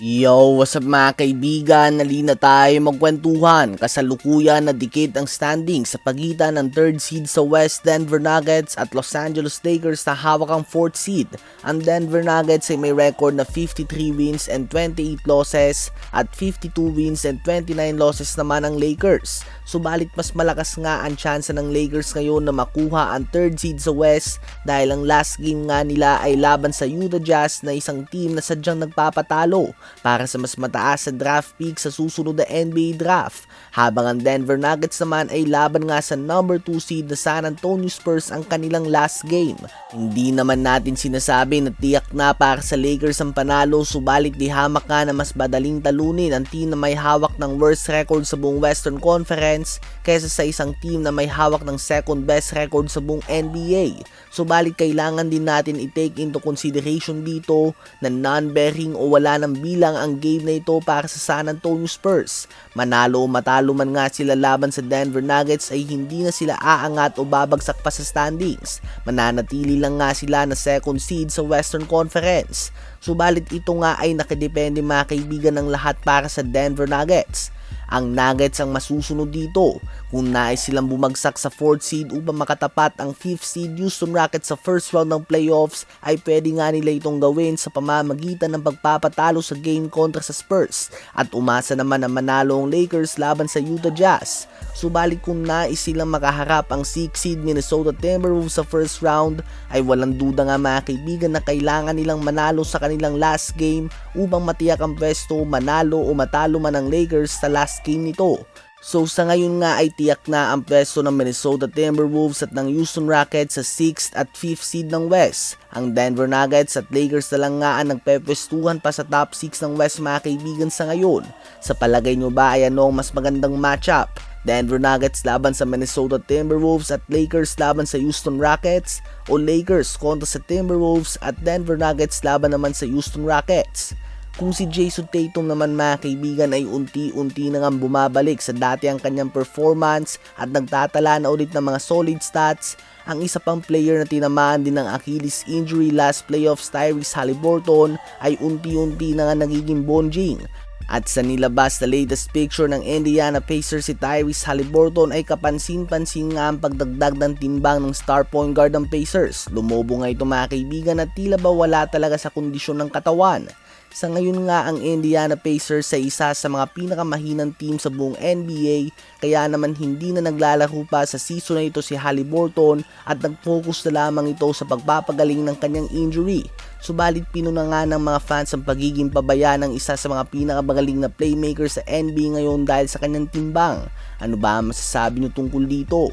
Yo, what's up mga kaibigan? Nalina tayo magkwentuhan. Kasalukuyan na dikit ang standing sa pagitan ng 3rd seed sa West, Denver Nuggets at Los Angeles Lakers na hawak ang 4th seed. Ang Denver Nuggets ay may record na 53 wins and 28 losses at 52 wins and 29 losses naman ang Lakers. Subalit mas malakas nga ang tsansa ng Lakers ngayon na makuha ang 3rd seed sa West dahil ang last game nga nila ay laban sa Utah Jazz na isang team na sadyang nagpapatalo para sa mas mataas sa draft pick sa susunod na NBA draft, habang ang Denver Nuggets naman ay laban nga sa number 2 seed na San Antonio Spurs ang kanilang last game. Hindi naman natin sinasabi na tiyak na para sa Lakers ang panalo, subalit di hamak nga na mas madaling talunin ang team na may hawak ng worst record sa buong Western Conference kaysa sa isang team na may hawak ng second best record sa buong NBA. Subalit kailangan din natin i-take into consideration dito na non-bearing o wala ng bilang ang game na ito para sa San Antonio Spurs. Manalo o matalo man nga sila laban sa Denver Nuggets ay hindi na sila aangat o babagsak pa sa standings. Mananatili lang nga sila na second seed sa Western Conference. Subalit ito nga ay nakadepende mga kaibigan ng lahat para sa Denver Nuggets. Ang Nuggets ang masusunod dito kung nais silang bumagsak sa 4th seed upang makatapat ang 5th seed Houston Rockets sa first round ng playoffs, ay pwede nga nila itong gawin sa pamamagitan ng pagpapatalo sa game kontra sa Spurs at umasa naman na manalo ang Lakers laban sa Utah Jazz. Subalit kung nais silang makaharap ang 6th seed Minnesota Timberwolves sa first round, ay walang duda nga mga kaibigan na kailangan nilang manalo sa kanilang last game upang matiyak ang pwesto, manalo o matalo man ang Lakers sa last game nito. So sa ngayon nga ay tiyak na ang pwesto ng Minnesota Timberwolves at ng Houston Rockets sa 6th at 5th seed ng West. Ang Denver Nuggets at Lakers na lang nga ang nagpepwestuhan pa sa top 6 ng West mga kaibigan sa ngayon. Sa palagay nyo ba ay ano ang mas magandang matchup? Denver Nuggets laban sa Minnesota Timberwolves at Lakers laban sa Houston Rockets, o Lakers kontra sa Timberwolves at Denver Nuggets laban naman sa Houston Rockets? Kung si Jason Tatum naman mga kaibigan ay unti-unti na nga bumabalik sa dati ang kanyang performance at nagtatala na ulit ng mga solid stats, ang isa pang player na tinamaan din ng Achilles injury last playoffs, Tyrese Haliburton, ay unti-unti na nga nagiging bonjing. At sa nilabas na latest picture ng Indiana Pacers, si Tyrese Haliburton ay kapansin-pansin nga ang pagdagdag ng timbang ng star point guard ng Pacers. Lumobo nga ito mga kaibigan at tila ba wala talaga sa kondisyon ng katawan. Sa ngayon nga ang Indiana Pacers ay isa sa mga pinakamahinang team sa buong NBA, kaya naman hindi na naglalaro pa sa season na ito si Haliburton at nag-focus na lamang ito sa pagpapagaling ng kanyang injury. Subalit pinuna nga ng mga fans ang pagiging pabaya ng isa sa mga pinakamagaling na playmaker sa NBA ngayon dahil sa kanyang timbang. Ano ba ang masasabi niyo tungkol dito?